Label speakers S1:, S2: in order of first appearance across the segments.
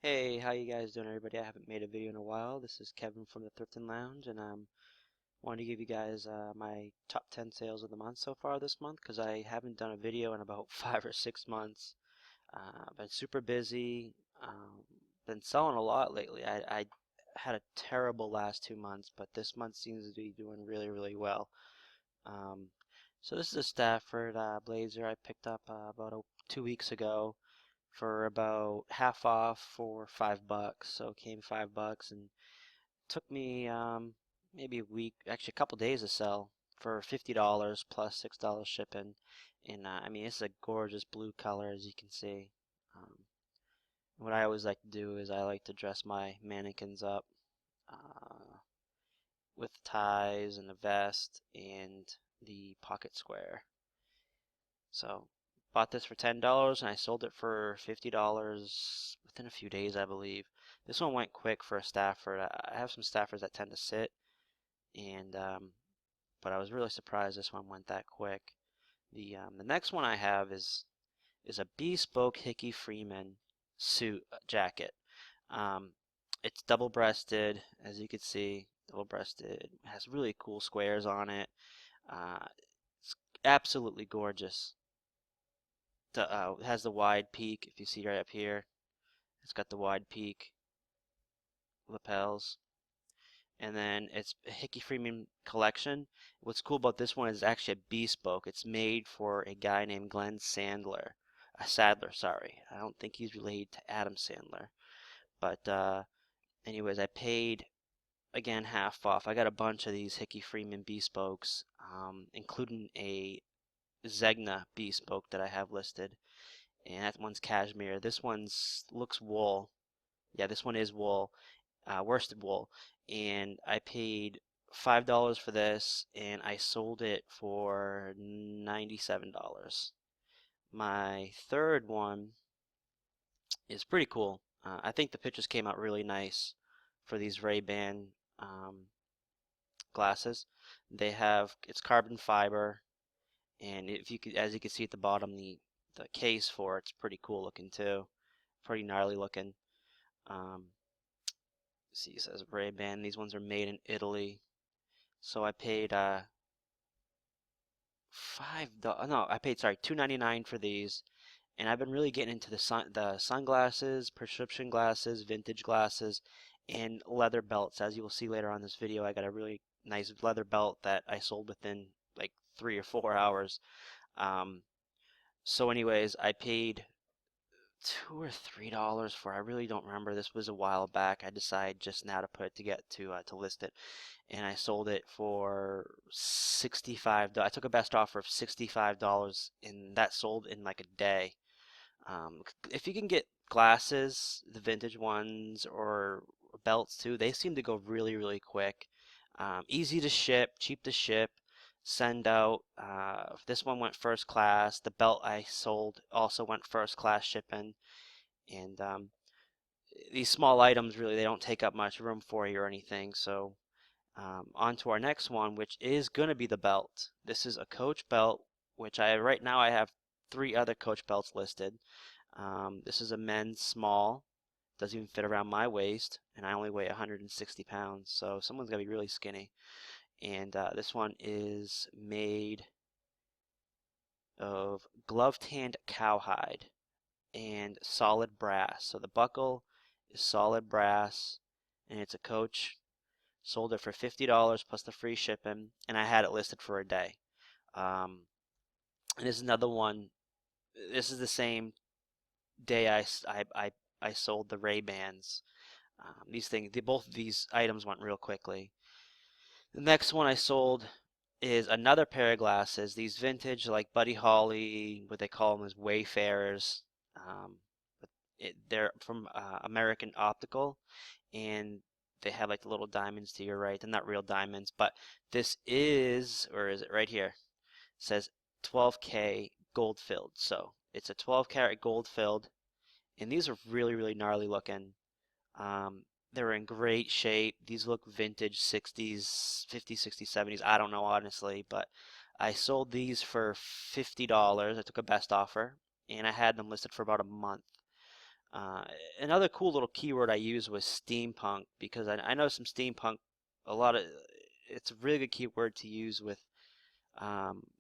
S1: Hey, how you guys doing, everybody? I haven't made a video in a while. This is Kevin from the Thrifting Lounge, and wanted to give you guys my top 10 sales of the month so far this month because I haven't done a video in about 5 or 6 months. I've been super busy. Been selling a lot lately. I had a terrible last 2 months, but this month seems to be doing really, really well. Um, so this is a Stafford Blazer I picked up about 2 weeks ago for about half off for $5. So it came $5 and took me maybe a week, actually a couple days to sell for $50 plus $6 shipping. And I mean, it's a gorgeous blue color as you can see. Um, what I always like to do is I like to dress my mannequins up uh, with ties and a vest and the pocket square. So bought this for $10 and I sold it for $50 within a few days, I believe. This one went quick for a Stafford. I have some Staffords that tend to sit, and but I was really surprised this one went that quick. The next one I have is a Bespoke Hickey Freeman suit jacket. Um, it's double-breasted, as you can see, double-breasted. It has really cool squares on it. It's absolutely gorgeous. It has the wide peak, if you see right up here. It's got the wide peak lapels. And then it's a Hickey Freeman collection. What's cool about this one is actually a bespoke. It's made for a guy named Glenn Sadler, sorry. I don't think he's related to Adam Sandler. But anyways, I paid, again, half off. I got a bunch of these Hickey Freeman bespokes, including a Zegna bespoke that I have listed. And that one's cashmere. This one's looks wool. Yeah, this one is wool, worsted wool. And I paid $5 for this, and I sold it for $97. My third one is pretty cool. I think the pictures came out really nice for these Rayban glasses. It's carbon fiber, and if you could, as you can see at the bottom, the case for it's pretty cool looking too, pretty gnarly looking. Um, see, it says Ray-Ban. These ones are made in Italy. So I paid $5. No, I paid sorry $2.99 for these, and I've been really getting into the sunglasses, prescription glasses, vintage glasses, and leather belts. As you will see later on in this video, I got a really nice leather belt that I sold within like 3 or 4 hours. Um, so anyways, I paid $2 or $3 for. I really don't remember. This was a while back. I decided just now to put it to list it, and I sold it for $65. I took a best offer of $65, and that sold in like a day. If you can get glasses, the vintage ones, or belts too, they seem to go really, really quick. Easy to ship, cheap to ship, send out. This one went first class. The belt I sold also went first class shipping. And these small items really they don't take up much room for you or anything. So on to our next one, which is going to be the belt. This is a Coach belt, which right now I have 3 other Coach belts listed. This is a men's small. Doesn't even fit around my waist, and I only weigh 160 pounds, so someone's got to be really skinny. And this one is made of glove-tanned cowhide and solid brass. So the buckle is solid brass, and it's a Coach. Sold it for $50 plus the free shipping, and I had it listed for a day. And this is another one. This is the same day I sold the Ray-Bans. Both of these items went real quickly. The next one I sold is another pair of glasses. These vintage, like Buddy Holly, what they call them is Wayfarers. Um, they're from American Optical, and they have like the little diamonds to your right. They're not real diamonds, but this is, or is it right here? It says 12K gold filled. So it's a 12 karat gold filled, and these are really, really gnarly looking. They're in great shape. These look vintage 60s, 50s, 60s, 70s. I don't know honestly, but I sold these for $50. I took a best offer, and I had them listed for about a month. Uh, Another cool little keyword I used was steampunk, because I know some steampunk, a lot of, it's a really good keyword to use with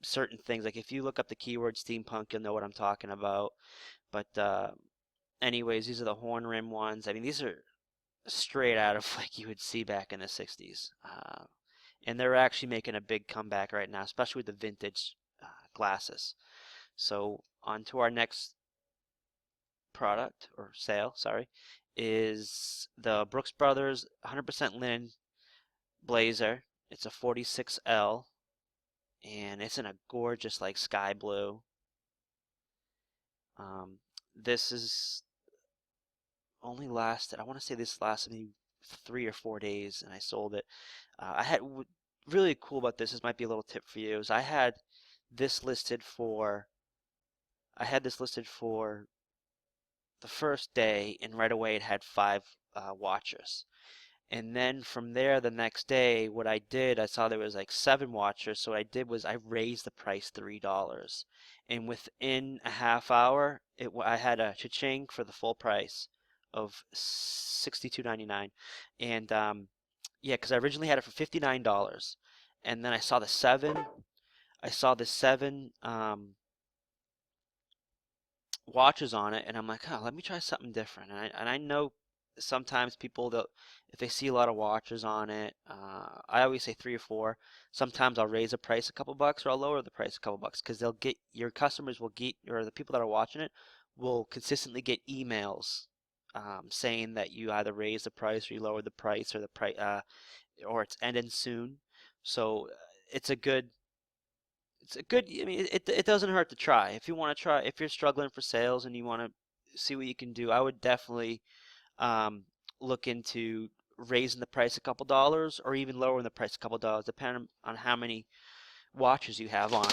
S1: certain things. Like if you look up the keyword steampunk, you'll know what I'm talking about. But anyways, these are the horn rim ones. I mean, these are straight out of like you would see back in the 60s. And they're actually making a big comeback right now, especially with the vintage glasses. So on to our next product, or sale, sorry, is the Brooks Brothers 100% linen blazer. It's a 46L, and it's in a gorgeous like sky blue. This is only lasted, I want to say this lasted maybe 3 or 4 days, and I sold it. I had really cool about this might be a little tip for you, is this listed for I had this listed for the first day, and right away it had 5 watchers. And then from there, the next day, what I did, I saw there was like 7 watchers. So what I did was I raised the price $3, and within a half hour, I had a cha-ching for the full price of $62.99. And yeah, because I originally had it for $59, and then I saw the seven watches on it, and I'm like, oh, let me try something different. And I know sometimes people that if they see a lot of watches on it, I always say 3 or 4. Sometimes I'll raise the price a couple bucks, or I'll lower the price a couple bucks, because they'll get your customers will get, or the people that are watching it will consistently get emails saying that you either raise the price, or you lower the price, or the price, or it's ending soon. So it's a good I mean, it doesn't hurt to try. If you want to try, if you're struggling for sales and you want to see what you can do, I would definitely um, look into raising the price a couple dollars, or even lowering the price a couple dollars, depending on how many watches you have on.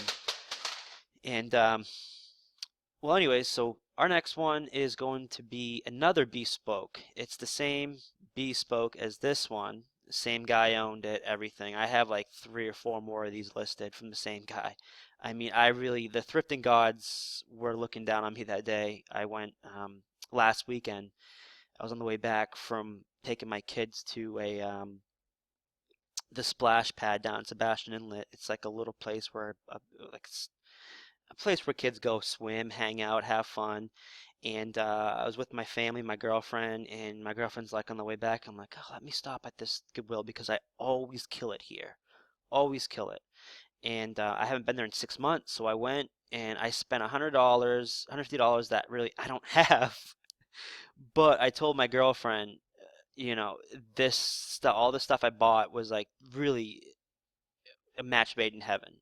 S1: And well, anyways, so our next one is going to be another Bespoke. It's the same Bespoke as this one. The same guy owned it, everything. I have like 3 or 4 more of these listed from the same guy. I mean, the thrifting gods were looking down on me that day. I went last weekend. I was on the way back from taking my kids to the splash pad down in Sebastian Inlet. It's like a little place where like a place where kids go swim, hang out, have fun. And I was with my family, my girlfriend, and my girlfriend's like on the way back. I'm like, oh, let me stop at this Goodwill, because I always kill it here, always kill it. And I haven't been there in 6 months, so I went and I spent $100, $150 that really I don't have. But I told my girlfriend, you know, this stuff, all the stuff I bought was like really a match made in heaven.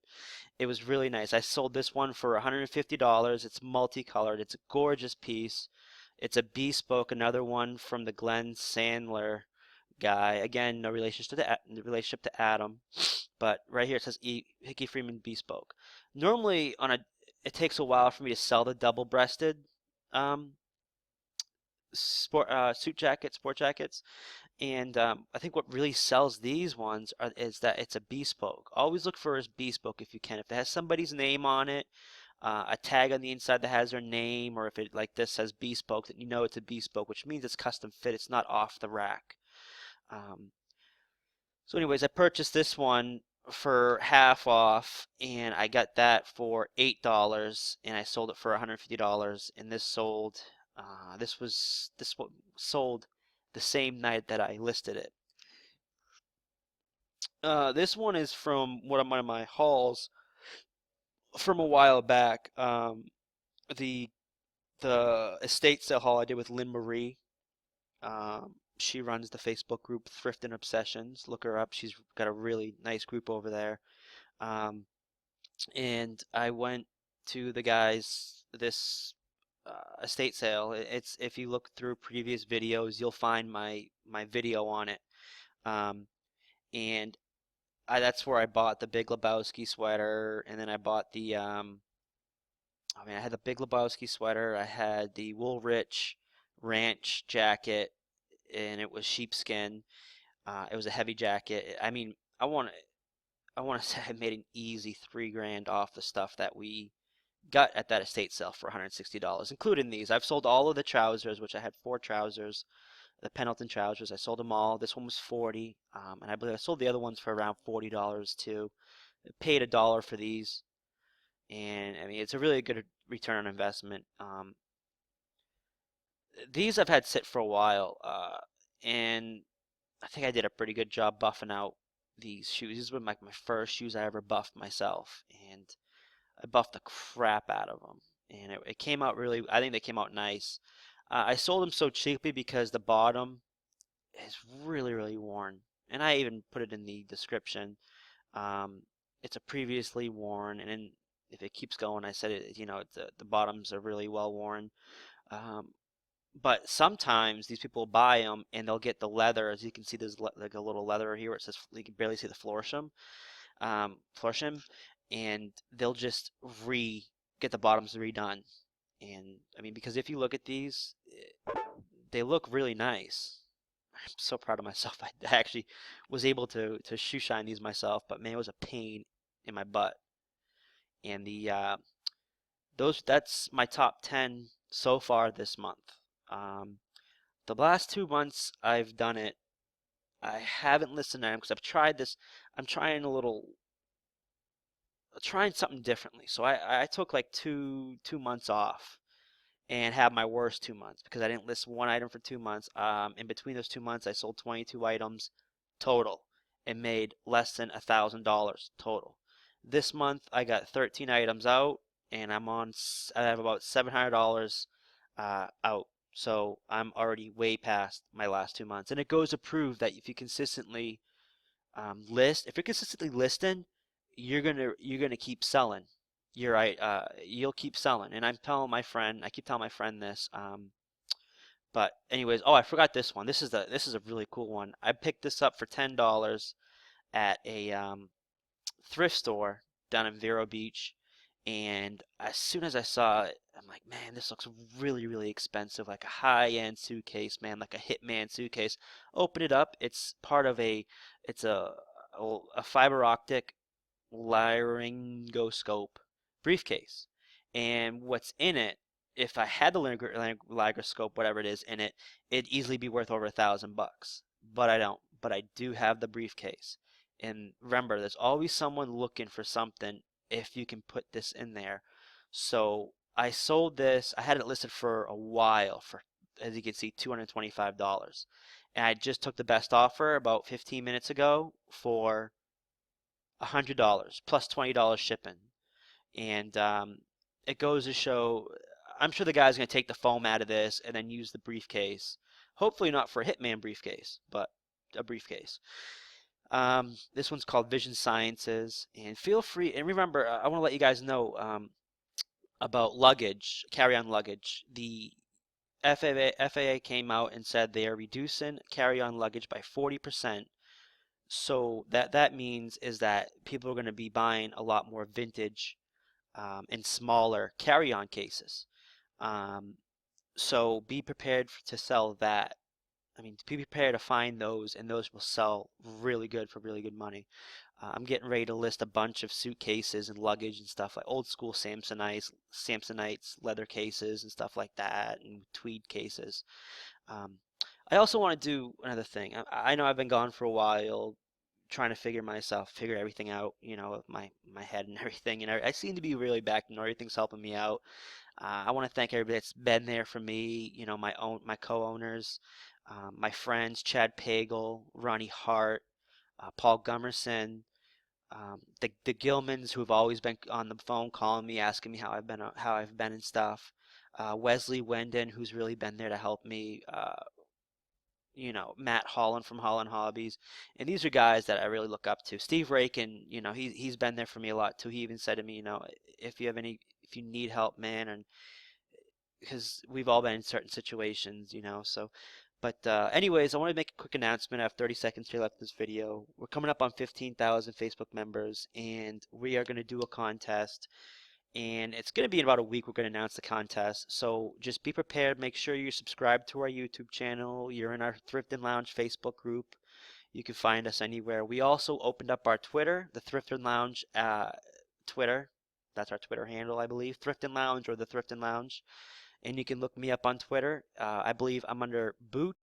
S1: It was really nice. I sold this one for $150. It's multicolored. It's a gorgeous piece. It's a Bespoke, another one from the Glenn Sandler guy. Again, no relationship to Adam, but right here it says Hickey Freeman Bespoke. Normally, it takes a while for me to sell the double-breasted um, sport jackets. And I think what really sells these ones is that it's a Bespoke. Always look for a Bespoke if you can. If it has somebody's name on it, a tag on the inside that has their name, or if it like this says Bespoke, then you know it's a Bespoke, which means it's custom fit. It's not off the rack. Um, so anyways, I purchased this one for half off, and I got that for $8, and I sold it for $150. And this sold. This sold the same night that I listed it. This one is from one of my hauls from a while back. The the estate sale haul I did with Lynn Marie. She runs the Facebook group Thrifting Obsessions. Look her up. She's got a really nice group over there. Um, and I went to the guys this estate sale. It's if you look through previous videos, you'll find my video on it. Um, and that's where I bought the Big Lebowski sweater, and then I bought I had the Big Lebowski sweater, I had the Woolrich Ranch jacket, and it was sheepskin. It was a heavy jacket. I mean, I want to say I made an easy $3 grand off the stuff that we got at that estate sale for $160, including these. I've sold all of the trousers, which I had 4 trousers, the Pendleton trousers. I sold them all. This one was 40, and I believe I sold the other ones for around $40 too. I paid $1 for these, and I mean it's a really good return on investment. These I've had sit for a while, and I think I did a pretty good job buffing out these shoes. These were like my first shoes I ever buffed myself, and I buffed the crap out of them, and it came out really. I think they came out nice. I sold them so cheaply because the bottom is really, really worn, and I even put it in the description. Um, it's a previously worn, and then if it keeps going, I said it. The bottoms are really well worn. Um, but sometimes these people buy them and they'll get the leather. As you can see, there's like a little leather here where it says you can barely see the flourishim, and they'll just get the bottoms redone. And I mean, because if you look at these, they look really nice. I'm so proud of myself. I actually was able to shoe shine these myself, but man, it was a pain in my butt. And that's my top 10 so far this month. The last 2 months I've done it. I haven't listened to them because I've tried this. I'm trying something differently. So I took like two months off and had my worst 2 months because I didn't list one item for 2 months. In between those 2 months, I sold 22 items total and made less than $1,000 total. This month, I got 13 items out and I have about $700 out. So I'm already way past my last 2 months. And it goes to prove that if you consistently if you're consistently listing, you're gonna keep selling. You're right. You'll keep selling. And I keep telling my friend this. But anyways, oh, I forgot this one. This is a really cool one. I picked this up for $10 at a thrift store down in Vero Beach. And as soon as I saw it, I'm like, man, this looks really, really expensive, like a high-end suitcase, man, like a Hitman suitcase. Open it up. It's a fiber optic laryngoscope briefcase. And what's in it, if I had the laryngoscope, whatever it is in it, it'd easily be worth over $1,000. But I don't. But I do have the briefcase. And remember, there's always someone looking for something if you can put this in there. So I sold this. I had it listed for a while for, as you can see, $225. And I just took the best offer about 15 minutes ago for $100 plus $20 shipping. And it goes to show, I'm sure the guy's going to take the foam out of this and then use the briefcase. Hopefully not for a Hitman briefcase, but a briefcase. This one's called Vision Sciences. And feel free, and remember, I want to let you guys know about luggage, carry-on luggage. The FAA came out and said they are reducing carry-on luggage by 40%. So that means is that people are going to be buying a lot more vintage and smaller carry-on cases. Um, so be prepared to sell that. I mean, be prepared to find those, and those will sell really good for really good money. I'm getting ready to list a bunch of suitcases and luggage and stuff like old school Samsonites, leather cases and stuff like that, and tweed cases. Um, I also want to do another thing. I know I've been gone for a while, trying to figure everything out, with my head and everything. And I seem to be really back, and everything's helping me out. I want to thank everybody that's been there for me. My co-owners, my friends, Chad Pagel, Ronnie Hart, Paul Gummerson, the Gilmans who have always been on the phone calling me, asking me how I've been and stuff. Wesley Wenden, who's really been there to help me. Matt Holland from Holland Hobbies, and these are guys that I really look up to. Steve Rakin, he's been there for me a lot too. He even said to me, if you need help, man, and because we've all been in certain situations, so. But anyways, I want to make a quick announcement. I have 30 seconds here left in this video. We're coming up on 15,000 Facebook members, and we are going to do a contest. And it's going to be in about a week we're going to announce the contest. So just be prepared. Make sure you're subscribed to our YouTube channel. You're in our Thrifting Lounge Facebook group. You can find us anywhere. We also opened up our Twitter, the Thrifting Lounge Twitter. That's our Twitter handle, I believe. Thrifting Lounge or the Thrifting Lounge. And you can look me up on Twitter. I believe I'm under Boot